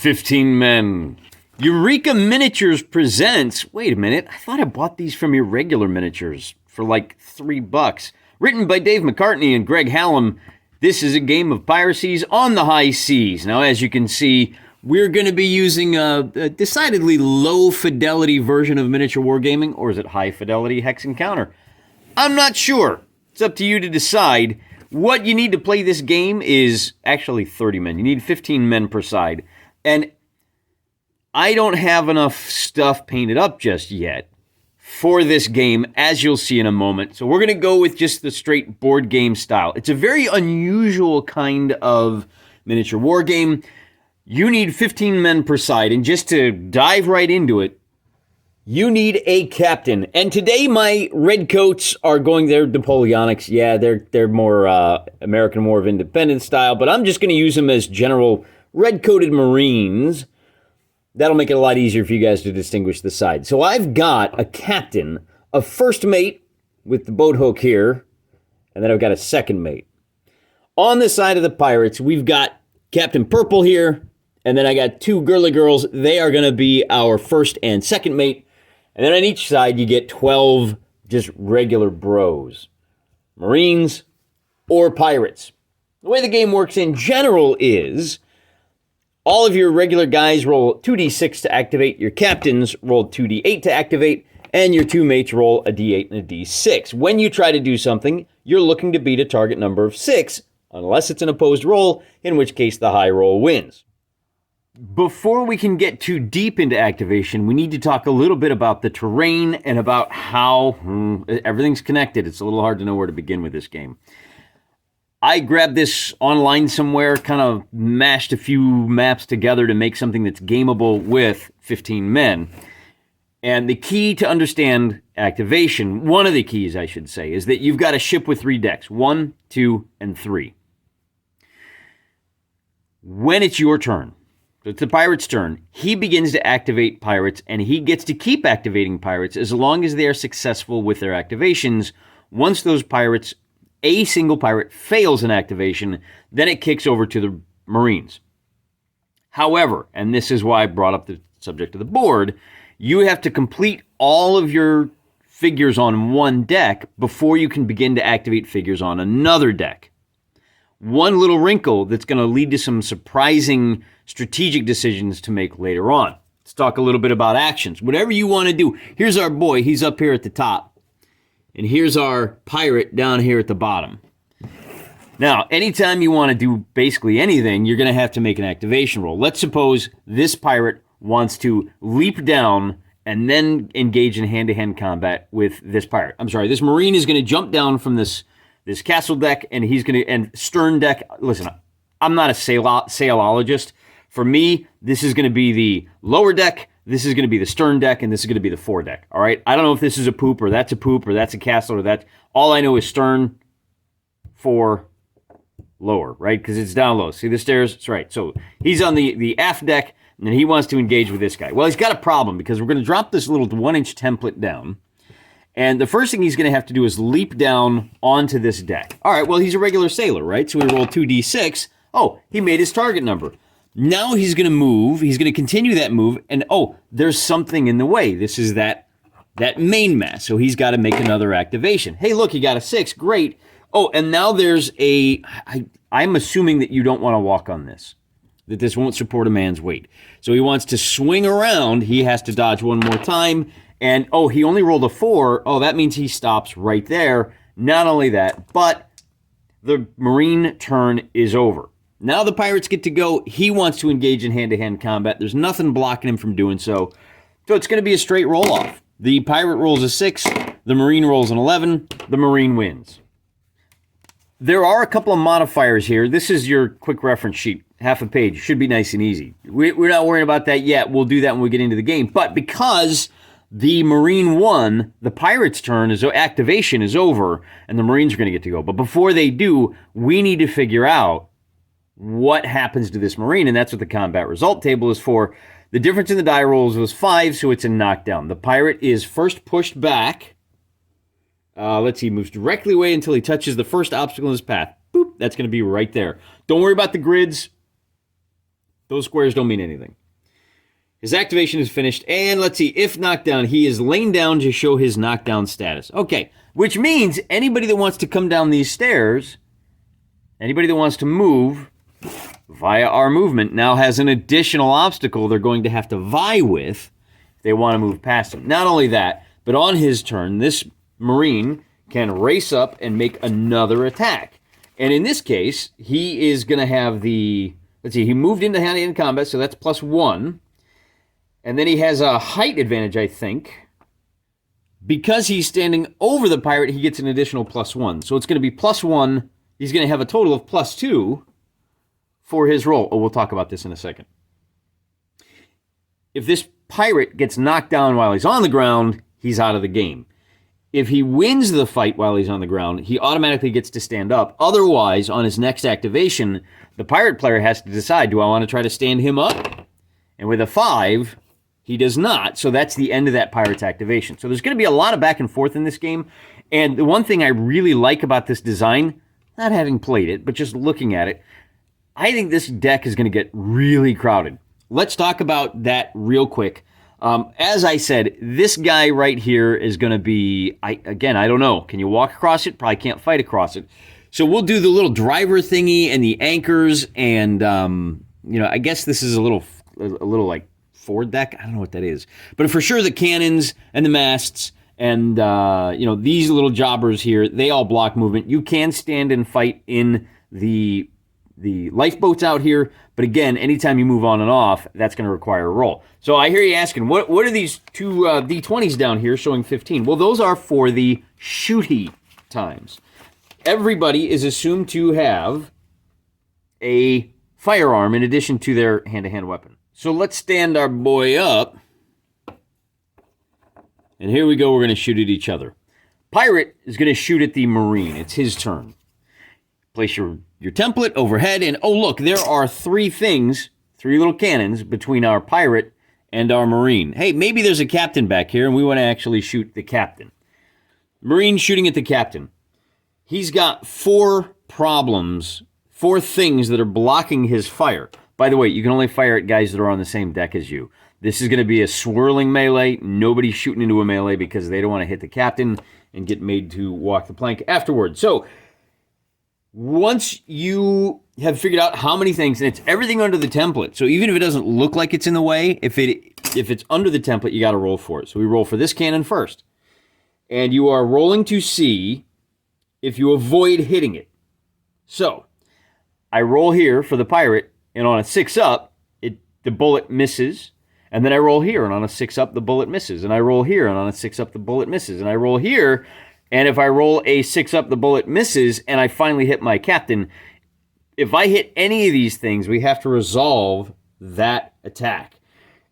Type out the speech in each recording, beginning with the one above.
15 men. Eureka Miniatures presents... Wait a minute, I thought I bought these from your regular miniatures for like $3. Written by Dave McCartney and Greg Hallam, this is a game of piracies on the high seas. Now, as you can see, we're going to be using a decidedly low-fidelity version of miniature wargaming, or is it high-fidelity Hex Encounter? I'm not sure. It's up to you to decide. What you need to play this game is actually 30 men. You need 15 men per side. And I don't have enough stuff painted up just yet for this game, as you'll see in a moment. So we're going to go with just the straight board game style. It's a very unusual kind of miniature war game. You need 15 men per side, and just to dive right into it, you need a captain. And today my redcoats are going, they're Napoleonics. Yeah, they're more American War of Independence style, but I'm just going to use them as general red-coated Marines. That'll make it a lot easier for you guys to distinguish the side. So I've got a captain, a first mate with the boat hook here, and then I've got a second mate. On the side of the pirates, we've got Captain Purple here, and then I got two girly girls. They are going to be our first and second mate. And then on each side, you get 12 just regular bros. Marines or pirates. The way the game works in general is all of your regular guys roll 2d6 to activate, your captains roll 2d8 to activate, and your two mates roll a d8 and a d6. When you try to do something, you're looking to beat a target number of 6, unless it's an opposed roll, in which case the high roll wins. Before we can get too deep into activation, we need to talk a little bit about the terrain and about how everything's connected. It's a little hard to know where to begin with this game. I grabbed this online somewhere, kind of mashed a few maps together to make something that's gameable with 15 men. And the key to understand activation, one of the keys I should say, is that you've got a ship with 3 decks, 1, 2, and 3. When it's your turn, so it's the pirate's turn, he begins to activate pirates, and he gets to keep activating pirates as long as they are successful with their activations. Once those pirates, a single pirate, fails an activation, then it kicks over to the Marines. However, and this is why I brought up the subject of the board, you have to complete all of your figures on one deck before you can begin to activate figures on another deck. One little wrinkle that's going to lead to some surprising strategic decisions to make later on. Let's talk a little bit about actions. Whatever you want to do. Here's our boy. He's up here at the top. And here's our pirate down here at the bottom. Now, anytime you want to do basically anything, you're going to have to make an activation roll. Let's suppose this pirate wants to leap down and then engage in hand-to-hand combat with this pirate. I'm sorry, this Marine is going to jump down from this castle deck, and he's going to, and stern deck. Listen, I'm not a sailologist. For me, this is going to be the lower deck, this is going to be the stern deck, and this is going to be the foredeck, all right? I don't know if this is a poop, or that's a castle, or that's... All I know is stern, fore, lower, right? Because it's down low. See the stairs? That's right. So he's on the aft deck, and he wants to engage with this guy. Well, he's got a problem, because we're going to drop this little 1-inch template down, and the first thing he's going to have to do is leap down onto this deck. All right, well, he's a regular sailor, right? So we roll 2d6. Oh, he made his target number. Now he's going to move. He's going to continue that move. And, oh, there's something in the way. This is that main mass. So he's got to make another activation. Hey, look, he got a 6. Great. Oh, and now there's I'm assuming that you don't want to walk on this, that this won't support a man's weight. So he wants to swing around. He has to dodge one more time. And, oh, he only rolled a 4. Oh, that means he stops right there. Not only that, but the Marine turn is over. Now the pirates get to go. He wants to engage in hand-to-hand combat. There's nothing blocking him from doing so. So it's going to be a straight roll-off. The pirate rolls a 6. The Marine rolls an 11. The Marine wins. There are a couple of modifiers here. This is your quick reference sheet. Half a page. Should be nice and easy. We're not worrying about that yet. We'll do that when we get into the game. But because the Marine won, the pirate's turn, activation is over, and the Marines are going to get to go. But before they do, we need to figure out what happens to this Marine, and that's what the combat result table is for. The difference in the die rolls was 5, so it's a knockdown. The pirate is first pushed back. Let's see, moves directly away until he touches the first obstacle in his path. Boop, that's going to be right there. Don't worry about the grids. Those squares don't mean anything. His activation is finished, and let's see, if knocked down, he is laying down to show his knockdown status. Okay, which means anybody that wants to come down these stairs, anybody that wants to move via our movement now has an additional obstacle they're going to have to vie with if they want to move past him. Not only that, but on his turn, this Marine can race up and make another attack. And in this case, he is going to have the, let's see, he moved into hand-to-hand combat, so that's +1. And then he has a height advantage, I think. Because he's standing over the pirate, he gets an additional +1. So it's going to be +1. He's going to have a total of +2 for his roll. Oh, we'll talk about this in a second. If this pirate gets knocked down while he's on the ground, he's out of the game. If he wins the fight while he's on the ground, he automatically gets to stand up. Otherwise, on his next activation, the pirate player has to decide, do I want to try to stand him up? And with a 5... he does not, so that's the end of that pirate's activation. So there's going to be a lot of back and forth in this game, and the one thing I really like about this design, not having played it, but just looking at it, I think this deck is going to get really crowded. Let's talk about that real quick. As I said, this guy right here is going to be, I don't know. Can you walk across it? Probably can't fight across it. So we'll do the little driver thingy and the anchors, and, I guess this is a little like, forward deck? I don't know what that is. But for sure the cannons and the masts and, these little jobbers here, they all block movement. You can stand and fight in the lifeboats out here. But again, anytime you move on and off, that's going to require a roll. So I hear you asking, what are these two D20s down here showing 15? Well, those are for the shooty times. Everybody is assumed to have a firearm in addition to their hand-to-hand weapon. So let's stand our boy up. And here we go, we're going to shoot at each other. Pirate is going to shoot at the Marine. It's his turn. Place your template overhead, and oh look, there are 3 little cannons between our pirate and our Marine. Hey, maybe there's a captain back here, and we want to actually shoot the captain. Marine shooting at the captain. He's got 4 problems, 4 things that are blocking his fire. By the way, you can only fire at guys that are on the same deck as you. This is going to be a swirling melee. Nobody's shooting into a melee because they don't want to hit the captain and get made to walk the plank afterwards. So, once you have figured out how many things, and it's everything under the template, so even if it doesn't look like it's in the way, if it's under the template, you got to roll for it. So we roll for this cannon first. And you are rolling to see if you avoid hitting it. So, I roll here for the pirate, and on a 6-up, the bullet misses. And then I roll here, and on a 6-up, the bullet misses. And I roll here, and on a 6-up, the bullet misses. And I roll here, and if I roll a 6-up, the bullet misses, and I finally hit my captain. If I hit any of these things, we have to resolve that attack.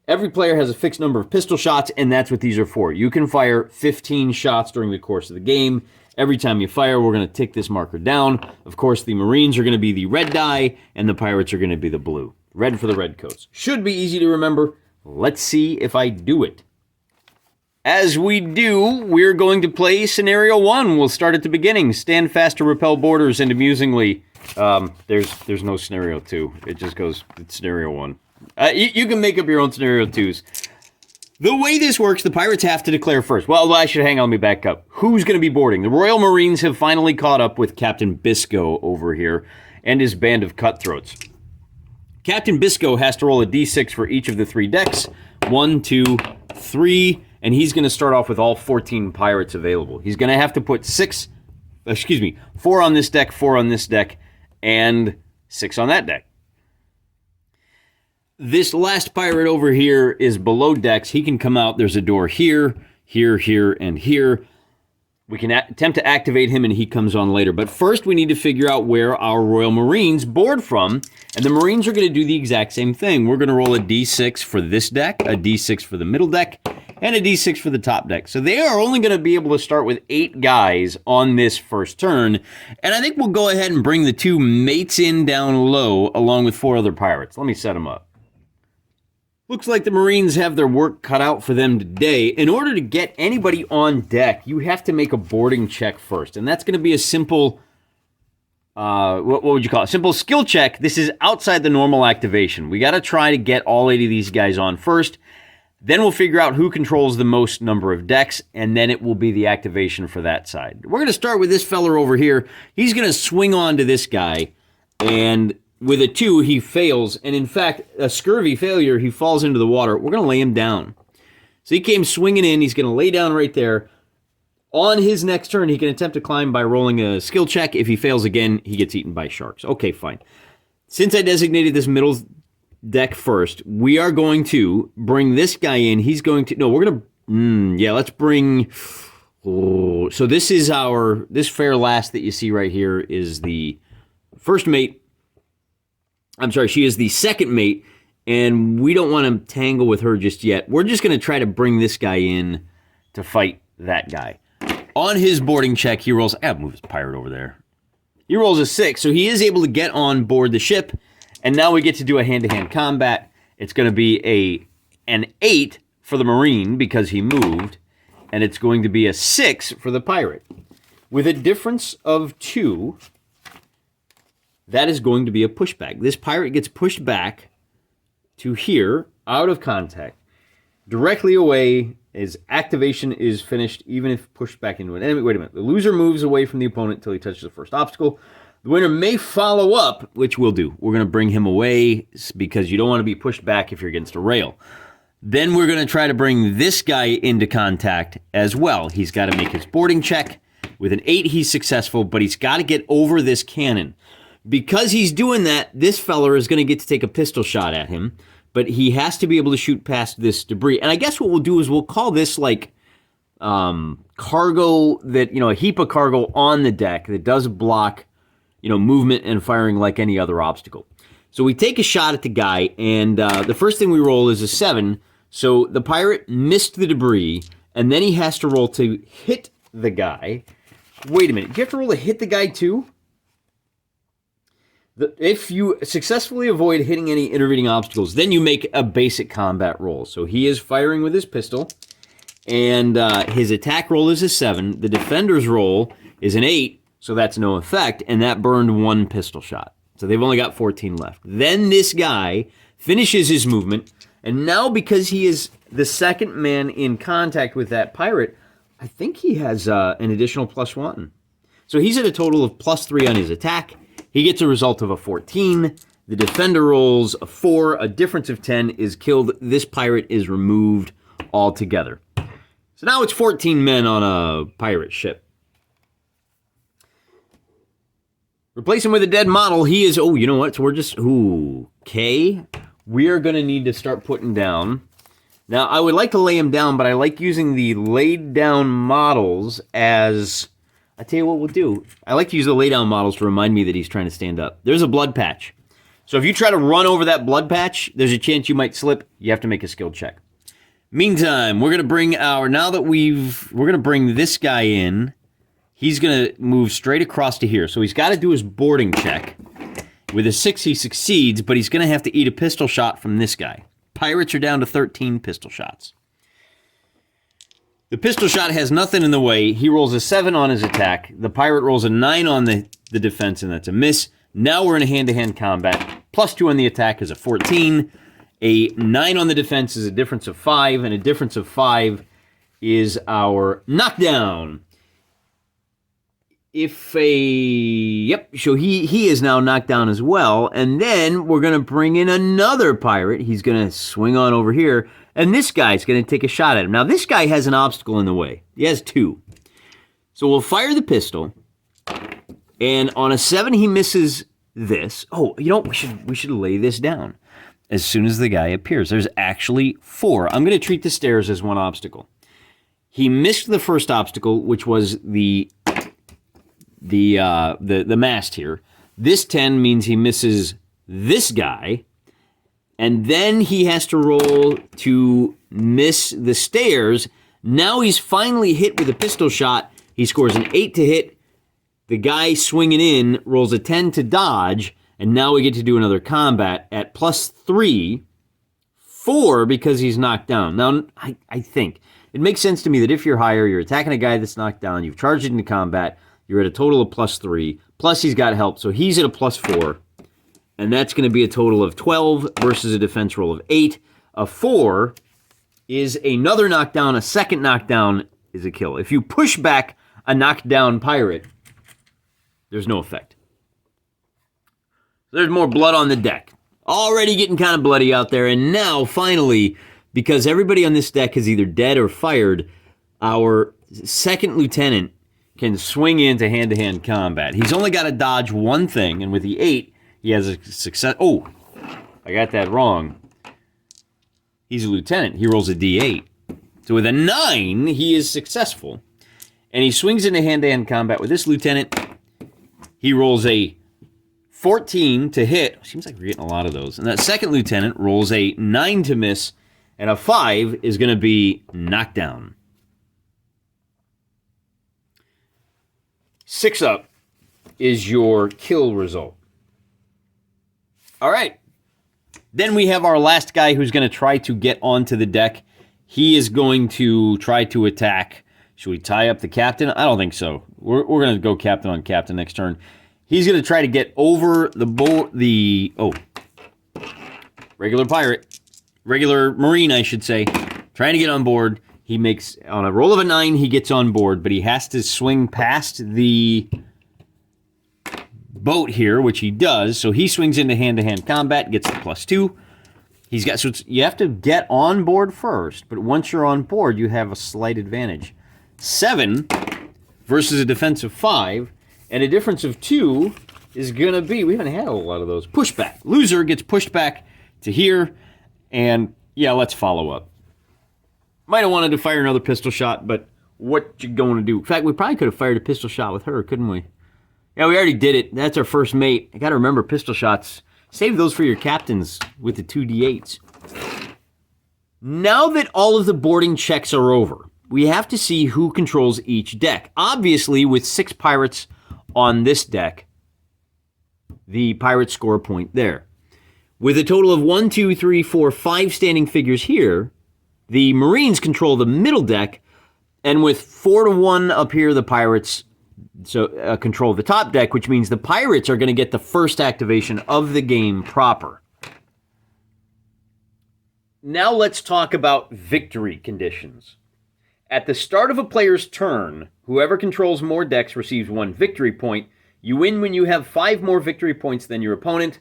Every player has a fixed number of pistol shots, and that's what these are for. You can fire 15 shots during the course of the game. Every time you fire, we're going to tick this marker down. Of course, the Marines are going to be the red die, and the pirates are going to be the blue. Red for the red coats. Should be easy to remember. Let's see if I do it. As we do, we're going to play Scenario 1. We'll start at the beginning. Stand fast to repel borders, and amusingly, there's no Scenario 2. It just goes, it's Scenario 1. You can make up your own Scenario 2s. The way this works, the pirates have to declare first. Well, I should hang on, let me back up. Who's going to be boarding? The Royal Marines have finally caught up with Captain Biscoe over here and his band of cutthroats. Captain Biscoe has to roll a d6 for each of the 3 decks. 1, 2, 3, and he's going to start off with all 14 pirates available. He's going to have to put 4 on this deck, 4 on this deck, and 6 on that deck. This last pirate over here is below decks. He can come out. There's a door here, here, here, and here. We can attempt to activate him, and he comes on later. But first, we need to figure out where our Royal Marines board from. And the Marines are going to do the exact same thing. We're going to roll a d6 for this deck, a d6 for the middle deck, and a d6 for the top deck. So they are only going to be able to start with 8 guys on this first turn. And I think we'll go ahead and bring the 2 mates in down low, along with 4 other pirates. Let me set them up. Looks like the Marines have their work cut out for them today. In order to get anybody on deck, you have to make a boarding check first. And that's going to be a simple what would you call it? Simple skill check. This is outside the normal activation. We got to try to get all 8 of these guys on first. Then we'll figure out who controls the most number of decks, and then it will be the activation for that side. We're going to start with this feller over here. He's going to swing on to this guy, and with a 2, he fails. And in fact, a scurvy failure, he falls into the water. We're going to lay him down. So he came swinging in. He's going to lay down right there. On his next turn, he can attempt to climb by rolling a skill check. If he fails again, he gets eaten by sharks. Okay, fine. Since I designated this middle deck first, we are going to bring this guy in. He's going to... No, we're going to... yeah, let's bring... Oh, so this is our... This fair last that you see right here is the first mate. I'm sorry, she is the second mate, and we don't want to tangle with her just yet. We're just going to try to bring this guy in to fight that guy. On his boarding check, he rolls... I'll move his pirate over there. He rolls a 6, so he is able to get on board the ship. And now we get to do a hand-to-hand combat. It's going to be an 8 for the Marine because he moved. And it's going to be a 6 for the pirate. With a difference of 2, that is going to be a pushback. This pirate gets pushed back to here, out of contact, directly away. His activation is finished even if pushed back into an enemy. Wait a minute. The loser moves away from the opponent until he touches the first obstacle. The winner may follow up, which we'll do. We're going to bring him away because you don't want to be pushed back if you're against a rail. Then we're going to try to bring this guy into contact as well. He's got to make his boarding check. With an 8, he's successful, but he's got to get over this cannon. Because he's doing that, this feller is going to get to take a pistol shot at him, but he has to be able to shoot past this debris. And I guess what we'll do is we'll call this like cargo that, a heap of cargo on the deck that does block movement and firing like any other obstacle. So we take a shot at the guy, and the first thing we roll is a 7. So the pirate missed the debris, and then he has to roll to hit the guy. Wait a minute. Do you have to roll to hit the guy too? If you successfully avoid hitting any intervening obstacles, then you make a basic combat roll. So he is firing with his pistol, and his attack roll is a 7. The defender's roll is an 8. So that's no effect, and that burned 1 pistol shot. So they've only got 14 left. Then this guy finishes his movement, and now because he is the second man in contact with that pirate, I think he has an additional +1. So he's at a total of +3 on his attack. He gets a result of a 14. The defender rolls a 4. A difference of 10 is killed. This pirate is removed altogether. So now it's 14 men on a pirate ship. Replace him with a dead model. He is... Oh, you know what? So we're just... Ooh. Okay. We are going to need to start putting down... Now, I would like to lay him down, but I like using the laid down models as... I tell you what we'll do. I like to use the lay down models to remind me that he's trying to stand up. There's a blood patch. So if you try to run over that blood patch, there's a chance you might slip. You have to make a skill check. Meantime, we're going to bring our... Now that we're going to bring this guy in... He's going to move straight across to here. So he's got to do his boarding check. With a 6, he succeeds, but he's going to have to eat a pistol shot from this guy. Pirates are down to 13 pistol shots. The pistol shot has nothing in the way. He rolls a 7 on his attack. The pirate rolls a 9 on the defense, and that's a miss. Now we're in a hand-to-hand combat. +2 on the attack is a 14. A 9 on the defense is a difference of 5, and a difference of 5 is our knockdown. So he is now knocked down as well, and then we're going to bring in another pirate. He's going to swing on over here, and this guy's going to take a shot at him. Now, this guy has an obstacle in the way. He has 2. So we'll fire the pistol, and on a 7, he misses this. Oh, we should lay this down as soon as the guy appears. There's actually 4. I'm going to treat the stairs as 1 obstacle. He missed the first obstacle, which was the mast here. This 10 means he misses this guy, and then he has to roll to miss the stairs. Now he's finally hit with a pistol shot. He scores an 8 to hit. The guy swinging in rolls a 10 to dodge, and now we get to do another combat at +3, 4 because he's knocked down. Now, I think it makes sense to me that if you're higher, you're attacking a guy that's knocked down, you've charged into combat, You're at a total of +3. Plus, he's got help, so he's at a +4. And that's going to be a total of 12 versus a defense roll of 8. A 4 is another knockdown. A second knockdown is a kill. If you push back a knockdown pirate, there's no effect. There's more blood on the deck. Already getting kind of bloody out there. And now, finally, because everybody on this deck is either dead or fired, our second lieutenant can swing into hand-to-hand combat. He's only got to dodge one thing, and with the 8, he has a success. Oh, I got that wrong. He's a lieutenant. He rolls a D8. So with a 9, he is successful. And he swings into hand-to-hand combat with this lieutenant. He rolls a 14 to hit. Seems like we're getting a lot of those. And that second lieutenant rolls a 9 to miss. And a 5 is going to be knocked down. 6 up is your kill result. All right. Then we have our last guy who's going to try to get onto the deck. He is going to try to attack. Should we tie up the captain? I don't think so. We're going to go captain on captain next turn. He's going to try to get over regular pirate. Regular marine, I should say. Trying to get on board. He makes, on a roll of a 9, he gets on board, but he has to swing past the boat here, which he does. So he swings into hand-to-hand combat, gets the +2. He's got, so you have to get on board first, but once you're on board, you have a slight advantage. 7 versus a defense of 5, and a difference of 2 is going to be, we haven't had a lot of those, pushback. Loser gets pushed back to here, and yeah, let's follow up. Might have wanted to fire another pistol shot, but what you going to do? In fact, we probably could have fired a pistol shot with her, couldn't we? Yeah, we already did it. That's our first mate. I got to remember pistol shots. Save those for your captains with the 2d8s. Now that all of the boarding checks are over, we have to see who controls each deck. Obviously, with 6 pirates on this deck, the pirates score a point there. With a total of 1, 2, 3, 4, 5 standing figures here, the Marines control the middle deck, and with 4-1 up here, the pirates control the top deck, which means the pirates are going to get the first activation of the game proper. Now let's talk about victory conditions. At the start of a player's turn, whoever controls more decks receives 1 victory point. You win when you have 5 more victory points than your opponent,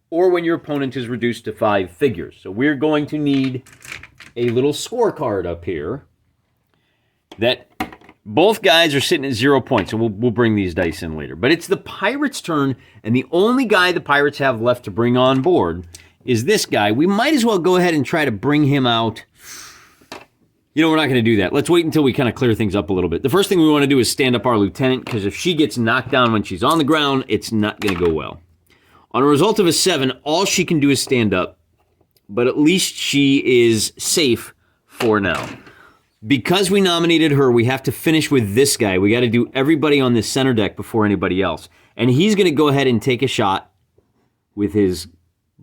or when your opponent is reduced to 5 figures. So we're going to need a little scorecard up here that both guys are sitting at 0 points, and we'll bring these dice in later. But it's the pirate's turn, and the only guy the pirates have left to bring on board is this guy. We might as well go ahead and try to bring him out. You know, we're not going to do that. Let's wait until we kind of clear things up a little bit. The first thing we want to do is stand up our lieutenant, because if she gets knocked down when she's on the ground, it's not going to go well. On a result of a 7, all she can do is stand up, but at least she is safe for now. Because we nominated her, we have to finish with this guy. We got to do everybody on this center deck before anybody else. And he's going to go ahead and take a shot with his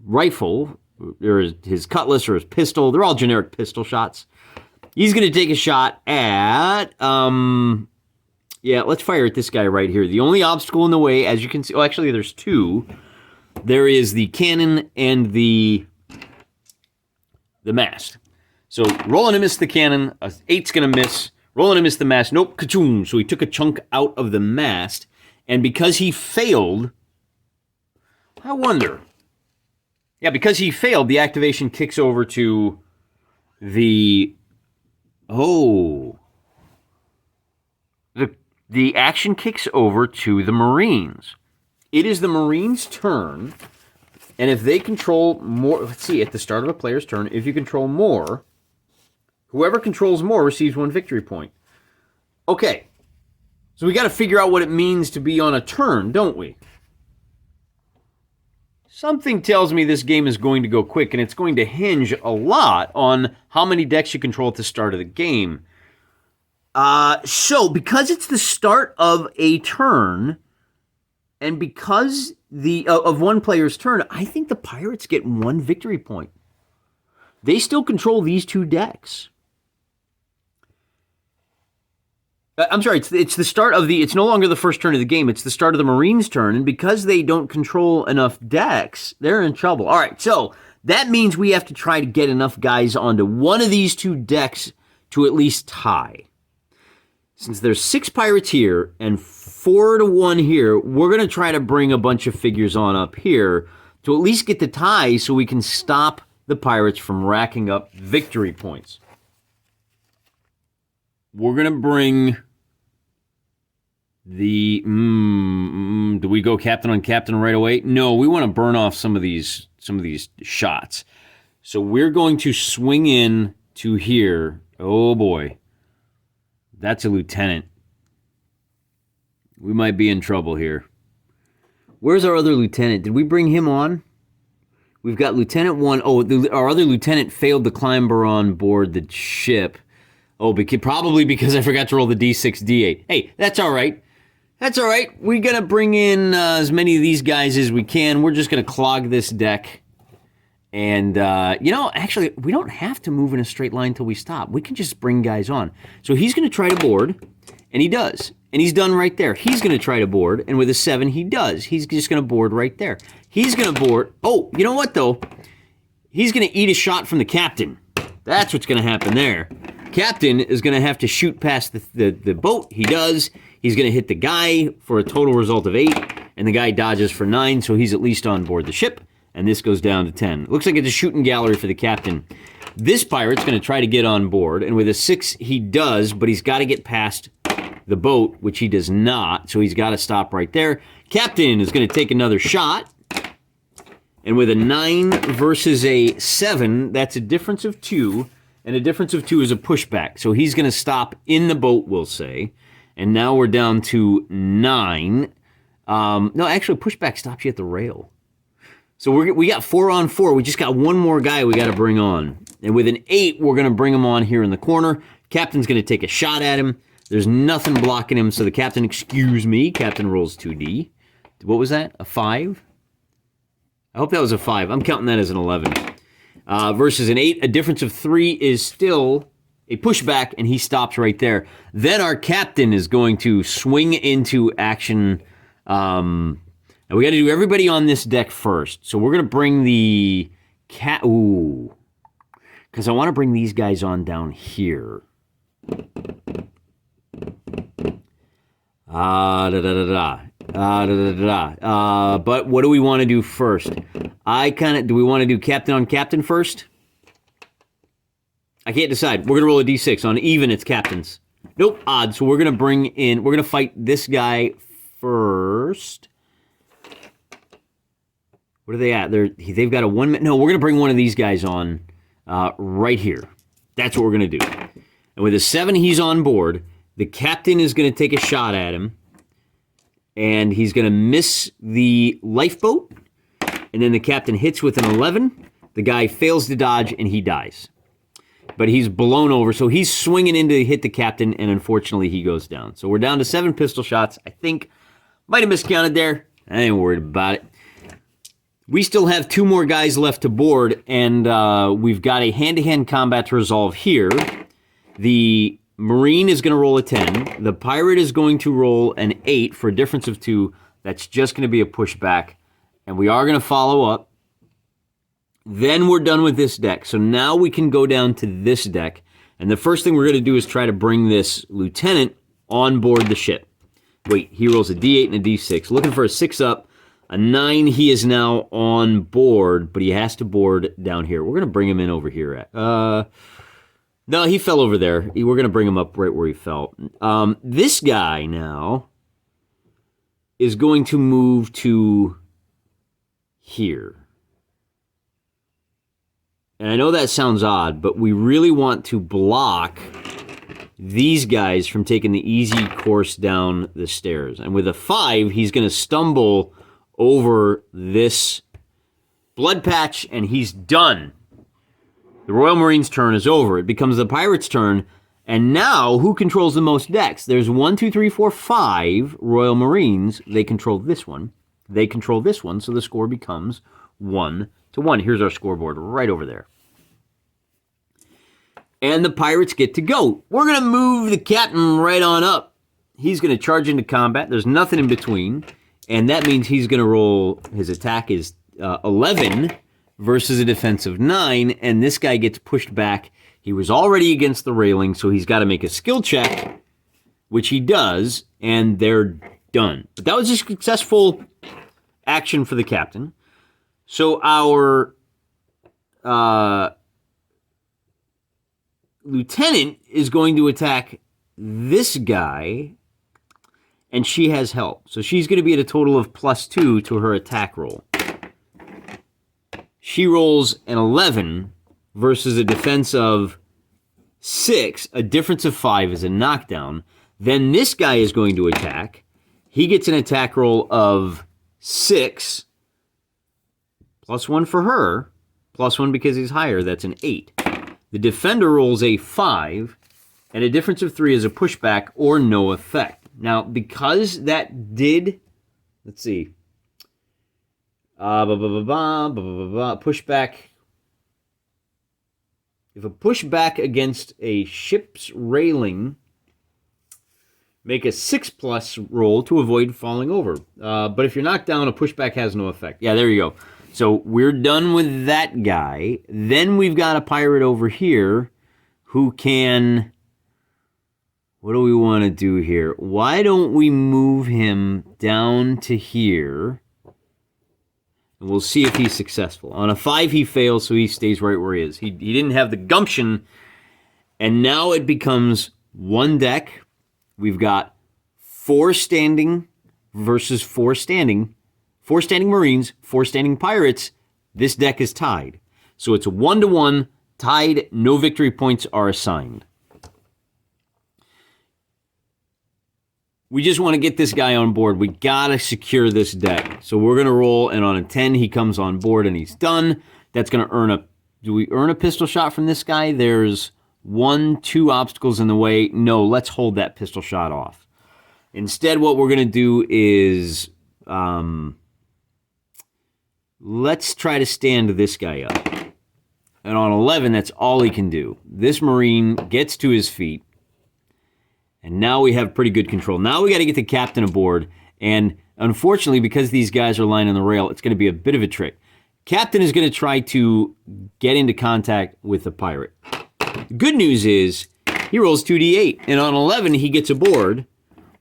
rifle, or his cutlass, or his pistol. They're all generic pistol shots. He's going to take a shot at, let's fire at this guy right here. The only obstacle in the way, as you can see, actually there's 2. There is the cannon and the mast. So rolling to miss the cannon, a 8's going to miss. Rolling to miss the mast, nope, ka-choom. So he took a chunk out of the mast, and because he failed, I wonder. Yeah, because he failed, the activation kicks over to the... The action kicks over to the Marines. It is the Marines' turn, and if they control more... Let's see, at the start of a player's turn, if you control more... Whoever controls more receives 1 victory point. Okay. So we got to figure out what it means to be on a turn, don't we? Something tells me this game is going to go quick, and it's going to hinge a lot on how many decks you control at the start of the game. So, because it's the start of a turn, and because of one player's turn, I think the Pirates get 1 victory point. They still control these 2 decks. I'm sorry, it's the start of the, it's no longer the first turn of the game, it's the start of the Marines' turn, and because they don't control enough decks, they're in trouble. All right, so that means we have to try to get enough guys onto one of these two decks to at least tie. Since there's 6 pirates here and 4 to 1 here, we're going to try to bring a bunch of figures on up here to at least get the tie so we can stop the pirates from racking up victory points. We're going to bring the... do we go captain on captain right away? No, we want to burn off some of these shots. So we're going to swing in to here. Oh, boy. That's a lieutenant. We might be in trouble here. Where's our other lieutenant? Did we bring him on? We've got Lieutenant 1. Oh, our other lieutenant failed to climb on board the ship. Oh, probably because I forgot to roll the D6, D8. Hey, that's all right. That's all right. We're going to bring in as many of these guys as we can. We're just going to clog this deck. And, actually, we don't have to move in a straight line till we stop. We can just bring guys on. So he's going to try to board, and he does. And he's done right there. He's going to try to board, and with a 7, he does. He's just going to board right there. He's going to board. Oh, you know what, though? He's going to eat a shot from the captain. That's what's going to happen there. Captain is going to have to shoot past the boat. He does. He's going to hit the guy for a total result of 8, and the guy dodges for 9, so he's at least on board the ship. And this goes down to 10. Looks like it's a shooting gallery for the captain. This pirate's going to try to get on board, and with a 6, he does, but he's got to get past the boat, which he does not, so he's got to stop right there. Captain is going to take another shot, and with a 9 versus a 7, that's a difference of 2, and a difference of 2 is a pushback. So he's going to stop in the boat, we'll say, and now we're down to 9. No, actually, pushback stops you at the rail. So we got 4 on 4. We just got one more guy we got to bring on. And with an 8, we're going to bring him on here in the corner. Captain's going to take a shot at him. There's nothing blocking him, so the captain, captain rolls 2D. What was that? A 5? I hope that was a 5. I'm counting that as an 11. Versus an 8, a difference of 3 is still a pushback, and he stops right there. Then our captain is going to swing into action. And we got to do everybody on this deck first. So we're going to bring the cat. Ooh. Because I want to bring these guys on down here. But what do we want to do first? Do we want to do captain on captain first? I can't decide. We're going to roll a d6. On even, it's captains. Nope, odd. So we're going to fight this guy first. What are they at? They've got a 1 minute. No, we're going to bring one of these guys on right here. That's what we're going to do. And with a 7, he's on board. The captain is going to take a shot at him. And he's going to miss the lifeboat. And then the captain hits with an 11. The guy fails to dodge, and he dies. But he's blown over, so he's swinging in to hit the captain, and unfortunately, he goes down. So we're down to 7 pistol shots. I think, might have miscounted there. I ain't worried about it. We still have 2 more guys left to board, and we've got a hand-to-hand combat to resolve here. The Marine is going to roll a 10. The Pirate is going to roll an 8 for a difference of 2. That's just going to be a pushback, and we are going to follow up. Then we're done with this deck. So now we can go down to this deck, and the first thing we're going to do is try to bring this Lieutenant on board the ship. Wait, he rolls a D8 and a D6. Looking for a 6-up. A 9, he is now on board, but he has to board down here. We're going to bring him in over here. No, he fell over there. We're going to bring him up right where he fell. This guy now is going to move to here. And I know that sounds odd, but we really want to block these guys from taking the easy course down the stairs. And with a 5, he's going to stumble over this blood patch, and he's done. The Royal Marines' turn is over. It becomes the Pirates' turn, and now who controls the most decks? There's 1, 2, 3, 4, 5 Royal Marines. They control this one. They control this one, so the score becomes 1-1. Here's our scoreboard right over there. And the Pirates get to go. We're going to move the captain right on up. he's going to charge into combat. There's nothing in between. And that means he's going to roll, his attack is 11 versus a defense of 9. And this guy gets pushed back. He was already against the railing, so he's got to make a skill check, which he does, and they're done. But that was a successful action for the captain. So our lieutenant is going to attack this guy, and she has help. So she's going to be at a total of +2 to her attack roll. She rolls an 11 versus a defense of 6. A difference of 5 is a knockdown. Then this guy is going to attack. He gets an attack roll of 6, +1 for her, +1 because he's higher, that's an 8. The defender rolls a 5, and a difference of 3 is a pushback or no effect. Now, because that did, let's see, pushback. If a pushback against a ship's railing, make a 6+ roll to avoid falling over. But if you're knocked down, a pushback has no effect. Yeah, there you go. So we're done with that guy. Then we've got a pirate over here who can... What do we want to do here? Why don't we move him down to here? And we'll see if he's successful. On a 5, he fails, so he stays right where he is. He didn't have the gumption. And now it becomes 1 deck. We've got 4 standing versus 4 standing. 4 standing Marines, 4 standing pirates. This deck is tied. So it's a 1-to-1, tied, no victory points are assigned. We just want to get this guy on board. We got to secure this deck. So we're going to roll, and on a 10, he comes on board and he's done. That's going to earn a... Do we earn a pistol shot from this guy? There's 1, 2 obstacles in the way. No, let's hold that pistol shot off. Instead, what we're going to do is... let's try to stand this guy up. And on 11, that's all he can do. This Marine gets to his feet. And now we have pretty good control. Now we got to get the captain aboard. And unfortunately, because these guys are lying on the rail, it's going to be a bit of a trick. Captain is going to try to get into contact with the pirate. The good news is he rolls 2d8. And on 11, he gets aboard.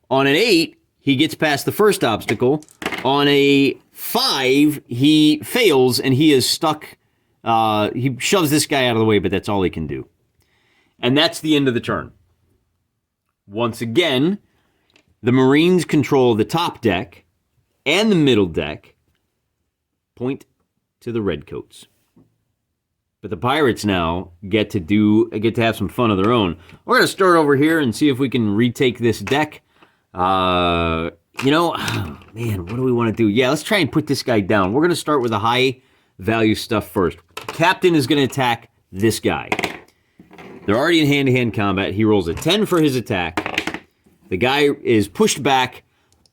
On an 8, he gets past the first obstacle. On a 5, he fails and he is stuck. He shoves this guy out of the way, but that's all he can do. And that's the end of the turn. Once again, the Marines control the top deck and the middle deck. Point to the redcoats. But the pirates now get to have some fun of their own. We're going to start over here and see if we can retake this deck. Oh, man, what do we want to do? Yeah, let's try and put this guy down. We're going to start with the high value stuff first. Captain is going to attack this guy. They're already in hand-to-hand combat. He rolls a 10 for his attack. The guy is pushed back.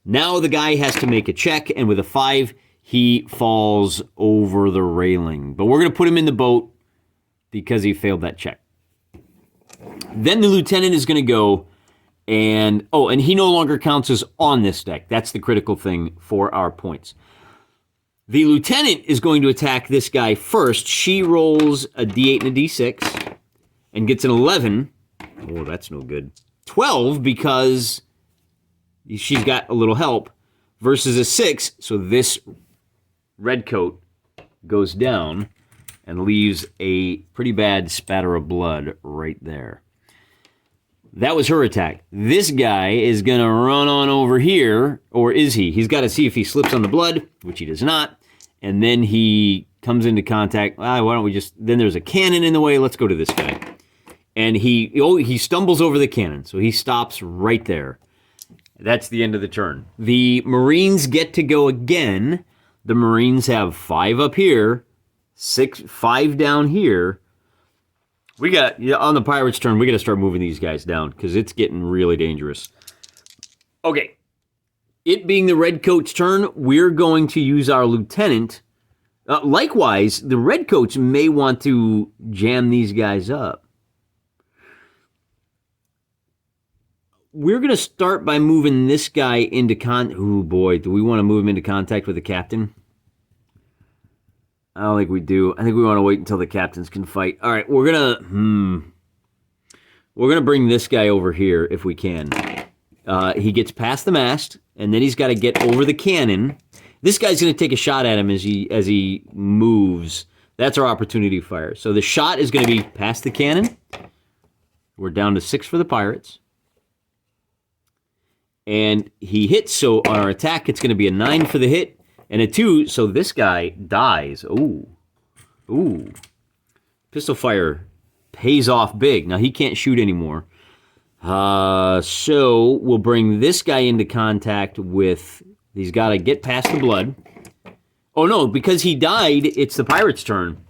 Now the guy has to make a check, and with a 5, he falls over the railing. But we're going to put him in the boat because he failed that check. Then the lieutenant is going to go, and he no longer counts as on this deck. That's the critical thing for our points. The lieutenant is going to attack this guy first. She rolls a d8 and a d6 and gets an 11. Oh, that's no good. 12 because she's got a little help versus a 6. So this redcoat goes down and leaves a pretty bad spatter of blood right there. That was her attack. This guy is going to run on over here, or is he? He's got to see if he slips on the blood, which he does not, and then he comes into contact. Why don't we just... Then there's a cannon in the way. Let's go to this guy. And he stumbles over the cannon, so he stops right there. That's the end of the turn. The Marines get to go again. The Marines have 5 up here, 5 down here. We got, on the Pirates' turn, we got to start moving these guys down because it's getting really dangerous. Okay. It being the Redcoats' turn, we're going to use our lieutenant. Likewise, the Redcoats may want to jam these guys up. we're going to start by moving this guy into oh boy, do we want to move him into contact with the captain? I don't think we do. I think we want to wait until the captains can fight. All right, we're gonna bring this guy over here if we can. He gets past the mast, and then he's got to get over the cannon. This guy's going to take a shot at him as he moves. That's our opportunity fire. So the shot is going to be past the cannon. We're down to 6 for the pirates. And he hits, so on our attack, it's going to be a 9 for the hit. And a 2, so this guy dies. Ooh. Pistol fire pays off big. Now, he can't shoot anymore. So we'll bring this guy into contact with... He's got to get past the blood. Oh, no, because he died, it's the pirate's turn.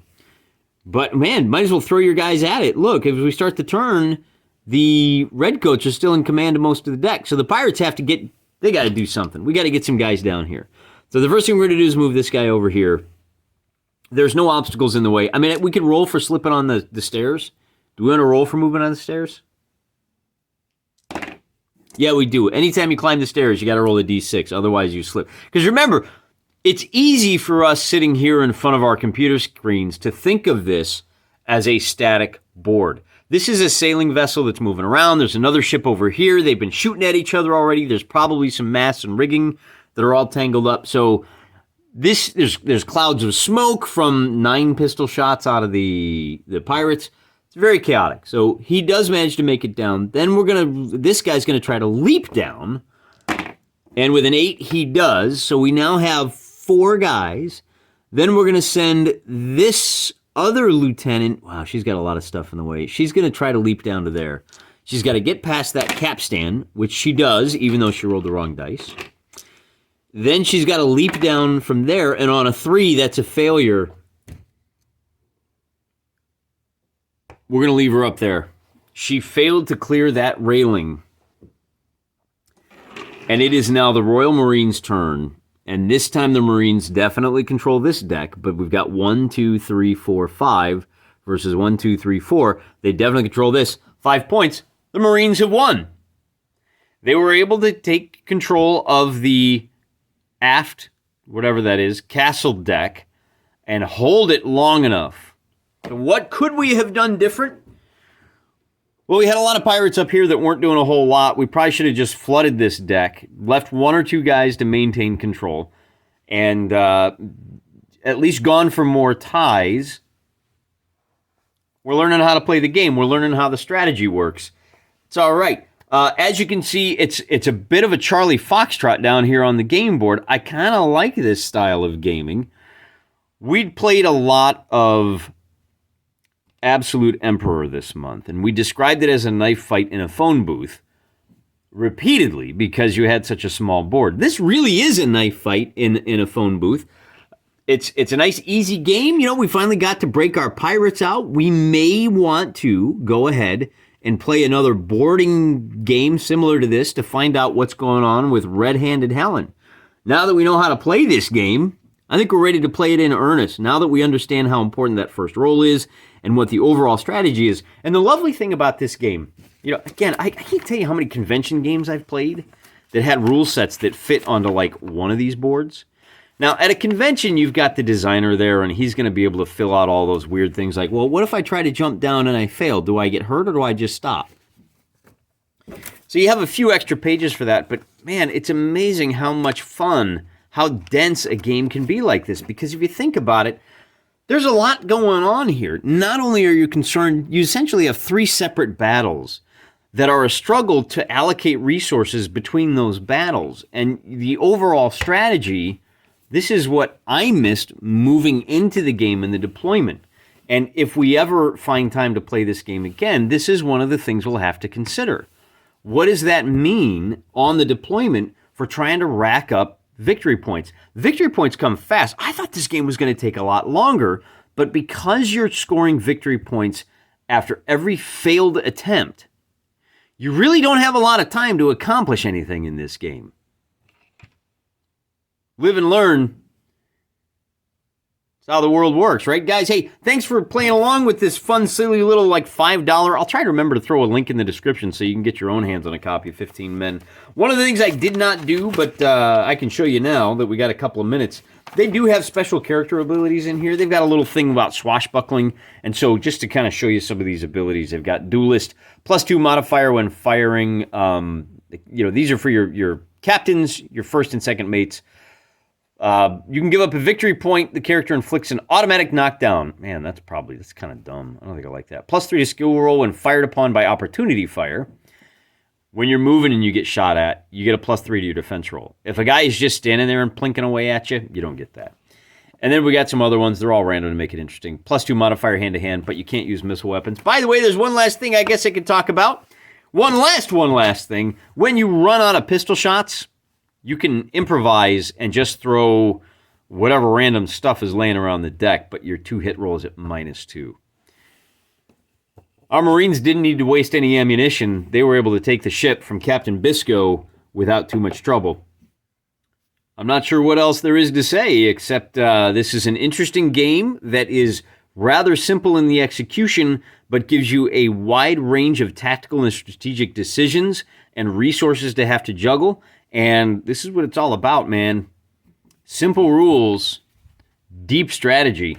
But, man, might as well throw your guys at it. Look, as we start the turn, the redcoats are still in command of most of the deck. So the pirates have to get... They got to do something. We got to get some guys down here. So the first thing we're going to do is move this guy over here. There's no obstacles in the way. I mean, we could roll for slipping on the stairs. Do we want to roll for moving on the stairs? Yeah, we do. Anytime you climb the stairs, you got to roll a d6. Otherwise, you slip. Because remember, it's easy for us sitting here in front of our computer screens to think of this as a static board. This is a sailing vessel that's moving around. There's another ship over here. They've been shooting at each other already. There's probably some masts and rigging that are all tangled up. So there's clouds of smoke from 9 pistol shots out of the pirates. It's very chaotic. So he does manage to make it down. Then this guy's gonna try to leap down. And with an 8, he does. So we now have 4 guys. Then we're gonna send this other lieutenant. Wow, she's got a lot of stuff in the way. She's gonna try to leap down to there. She's got to get past that capstan, which she does, even though she rolled the wrong dice. Then she's got to leap down from there, and on a 3, that's a failure. We're going to leave her up there. She failed to clear that railing. And it is now the Royal Marines' turn. And this time the Marines definitely control this deck, but we've got 1, 2, 3, 4, 5 versus 1, 2, 3, 4. They definitely control this. 5 points. The Marines have won. They were able to take control of the aft, whatever that is, castle deck, and hold it long enough. What could we have done different? Well, we had a lot of pirates up here that weren't doing a whole lot. We probably should have just flooded this deck, left 1 or 2 guys to maintain control, and at least gone for more ties. We're learning how to play the game. We're learning how the strategy works. It's all right. As you can see, it's a bit of a Charlie Foxtrot down here on the game board. I kind of like this style of gaming. We'd played a lot of Absolute Emperor this month, and we described it as a knife fight in a phone booth repeatedly because you had such a small board. This really is a knife fight in a phone booth. It's a nice, easy game. You know, we finally got to break our pirates out. We may want to go ahead and play another boarding game similar to this to find out what's going on with Red-Handed Helen. Now that we know how to play this game, I think we're ready to play it in earnest. Now that we understand how important that first roll is and what the overall strategy is. And the lovely thing about this game, you know, again, I can't tell you how many convention games I've played that had rule sets that fit onto like one of these boards. Now, at a convention, you've got the designer there, and he's going to be able to fill out all those weird things like, well, what if I try to jump down and I fail? Do I get hurt or do I just stop? So you have a few extra pages for that, but man, it's amazing how much fun, how dense a game can be like this, because if you think about it, there's a lot going on here. Not only are you concerned, you essentially have 3 separate battles that are a struggle to allocate resources between those battles, and the overall strategy. This is what I missed moving into the game and the deployment. And if we ever find time to play this game again, this is one of the things we'll have to consider. What does that mean on the deployment for trying to rack up victory points? Victory points come fast. I thought this game was going to take a lot longer, but because you're scoring victory points after every failed attempt, you really don't have a lot of time to accomplish anything in this game. Live and learn. That's how the world works, right, guys? Hey, thanks for playing along with this fun, silly little, like, $5. I'll try to remember to throw a link in the description so you can get your own hands on a copy of 15 Men. One of the things I did not do, but I can show you now that we got a couple of minutes, they do have special character abilities in here. They've got a little thing about swashbuckling, and so just to kind of show you some of these abilities, they've got Duelist, +2 modifier when firing. These are for your captains, your first and second mates. You can give up a victory point. The character inflicts an automatic knockdown. Man, that's kind of dumb. I don't think I like that. +3 to skill roll when fired upon by opportunity fire. When you're moving and you get shot at, you get a +3 to your defense roll. If a guy is just standing there and plinking away at you, you don't get that. And then we got some other ones. They're all random to make it interesting. +2 modifier hand-to-hand, but you can't use missile weapons. By the way, there's one last thing I guess I could talk about. One last thing. When you run out of pistol shots, you can improvise and just throw whatever random stuff is laying around the deck, but your 2-hit roll is at -2. Our Marines didn't need to waste any ammunition. They were able to take the ship from Captain Bisco without too much trouble. I'm not sure what else there is to say, except this is an interesting game that is rather simple in the execution, but gives you a wide range of tactical and strategic decisions and resources to have to juggle. And this is what it's all about, man. Simple rules, deep strategy.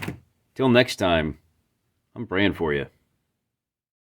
Till next time, I'm praying for you.